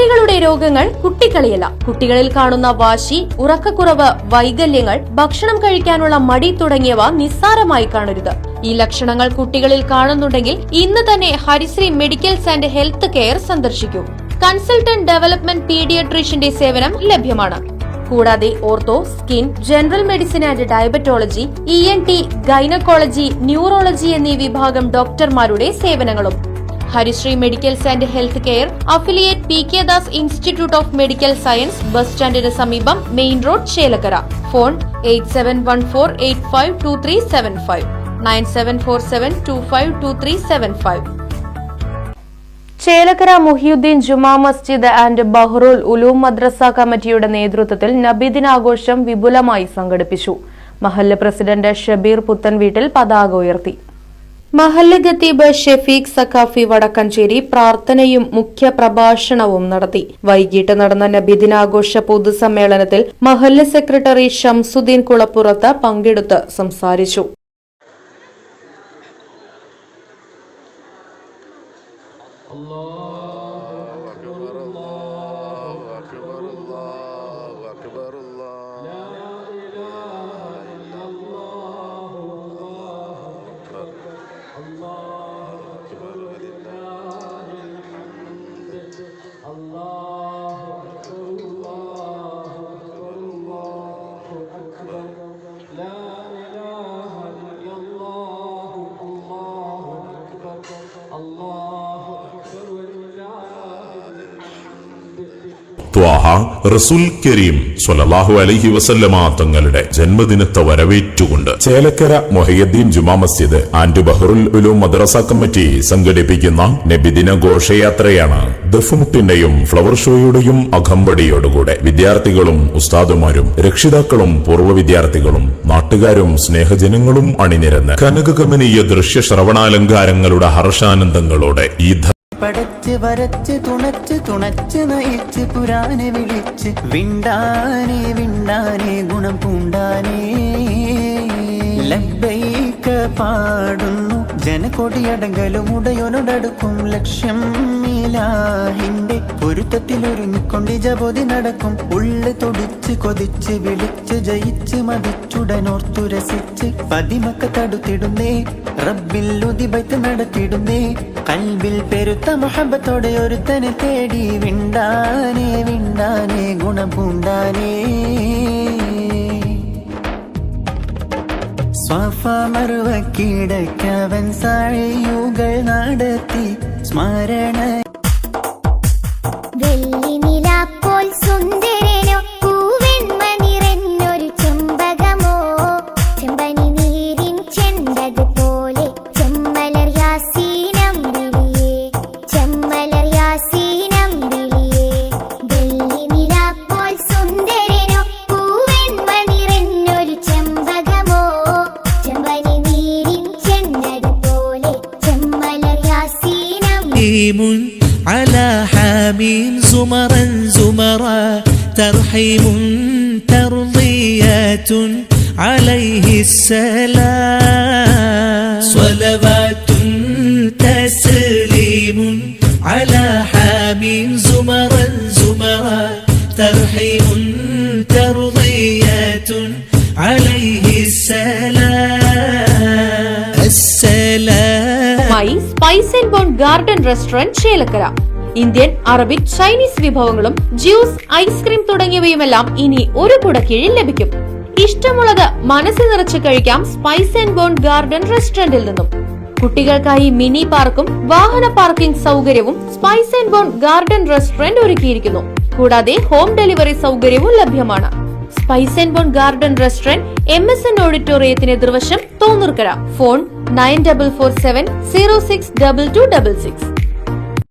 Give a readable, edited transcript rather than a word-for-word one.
കുട്ടികളുടെ രോഗങ്ങൾ കുട്ടിക്കളിയല്ല. കുട്ടികളിൽ കാണുന്ന വാശി, ഉറക്കക്കുറവ്, വൈകല്യങ്ങൾ, ഭക്ഷണം കഴിക്കാനുള്ള മടി തുടങ്ങിയവ നിസ്സാരമായി കാണരുത്. ഈ ലക്ഷണങ്ങൾ കുട്ടികളിൽ കാണുന്നുണ്ടെങ്കിൽ ഇന്ന് തന്നെ Harisree medicals and health care സന്ദർശിക്കൂ. കൺസൾട്ടന്റ് ഡെവലപ്മെന്റ് പീഡിയട്രീഷ്യന്റെ സേവനം ലഭ്യമാണ്. കൂടാതെ ortho, skin, general medicine and diabetology, ENT, gynaecology, neurology എന്നീ വിഭാഗം ഡോക്ടർമാരുടെ സേവനങ്ങളും. Harisree medicals and health care, affiliate PK Das institute of medical science, bus സ്റ്റാൻഡിന് സമീപം, main road, Chelakkara. Phone 8714852375 9747252375. Chelakkara Muhiyuddin Juma Masjid and Bahrul Uloom Madrasa കമ്മിറ്റിയുടെ നേതൃത്വത്തിൽ നബിദിനാഘോഷം വിപുലമായി സംഘടിപ്പിച്ചു. മഹല്ല് പ്രസിഡന്റ് ഷബീർ പുത്തൻവീട്ടിൽ പതാക ഉയർത്തി. മഹല്ല് ഖത്തീബ് ഷെഫീഖ് സഖാഫി വടക്കഞ്ചേരി പ്രാർത്ഥനയും മുഖ്യ പ്രഭാഷണവും നടത്തി. വൈകിട്ട് നടന്ന നബിദിനാഘോഷ പൊതുസമ്മേളനത്തിൽ മഹല്ല് സെക്രട്ടറി ഷംസുദ്ദീൻ കുളപ്പുറത്ത് പങ്കെടുത്ത് സംസാരിച്ചു. ത്വാഹ റസൂൽ കരീം സ്വല്ലല്ലാഹു അലൈഹി വസല്ലമ തങ്ങളുടെ ജന്മദിനത്തെ വരവേറ്റുകൊണ്ട് Chelakkara Muhiyuddin Juma Masjid and Bahrul Uloom madrasa committee സംഘടിപ്പിക്കുന്ന നബിദിന ഘോഷയാത്രയാണ് ദഫ്മുട്ടിന്റെയും ഫ്ലവർ ഷോയുടെയും അകമ്പടിയോടുകൂടെ വിദ്യാർത്ഥികളും ഉസ്താദുമാരും രക്ഷിതാക്കളും പൂർവ്വ വിദ്യാർത്ഥികളും നാട്ടുകാരും സ്നേഹജനങ്ങളും അണിനിരന്ന് കനകകമനീയ ദൃശ്യ ശ്രവണാലങ്കാരങ്ങളുടെ ഹർഷാനന്ദങ്ങളോടെ ഈ പടച്ച് വരച്ച് തുണച്ച് നയിച്ച് പുരാനെ വിളിച്ച് വിണ്ടാനേ വിണ്ടാനേ ഗുണം പൂണ്ടാനേ ലബ്ബൈക പാടുന്നു ജനകൊടിയടങ്കലും ഉടയോനോടടുക്കും ലക്ഷ്യം ഇലാഹിന്റെ പൊരുത്തത്തിലൊരുങ്ങിക്കൊണ്ട് ജപതി നടക്കും. ഉള്ളു തുടിച്ച് കൊതിച്ച് വിളിച്ച് ജയിച്ച് മതിച്ചുടനോർത്തു രസിച്ച് പതിമക്ക തടുത്തിടുന്നേ റബ്ബിൽ ഉദിബൈത്ത് നടത്തിടുന്നേ. കൽബിൽ പെരുത്ത മുഹബത്തോടെ ഒരുത്തനെ തേടി വിണ്ടാനേ വിണ്ടാനേ ഗുണം പൂണ്ടാനേ. സ്വഫ മറുവ കീടക്കവൻ സാഴിയുകൾ നടത്തി സ്മരണ على حامين زمرا زمرا ترحيم ترضيات عليه السلام صلوات تسليم على حامين زمرا زمرا ترحيم ترضيات عليه السلام السلام. Spice and bone garden restaurant Chelakkara. Indian, Arabic, Chinese വിഭവങ്ങളും ജ്യൂസ്, ഐസ്ക്രീം തുടങ്ങിയവയുമെല്ലാം ഇനി ഒരു കുടക്കീഴിൽ ലഭിക്കും. ഇഷ്ടമുള്ളത് മനസ്സ് നിറച്ച് കഴിക്കാം സ്പൈസ് ആൻഡ് ബോൺ ഗാർഡൻ റെസ്റ്റോറന്റിൽ നിന്നും. കുട്ടികൾക്കായി മിനി പാർക്കും വാഹന പാർക്കിംഗ് സൗകര്യവും spice and bone garden restaurant ഒരുക്കിയിരിക്കുന്നു. കൂടാതെ ഹോം ഡെലിവറി സൗകര്യവും ലഭ്യമാണ്. Spice and bone garden restaurant MSN ഓഡിറ്റോറിയത്തിന് എതിർവശം തോന്നൂർക്കര. ഫോൺ 9447062266.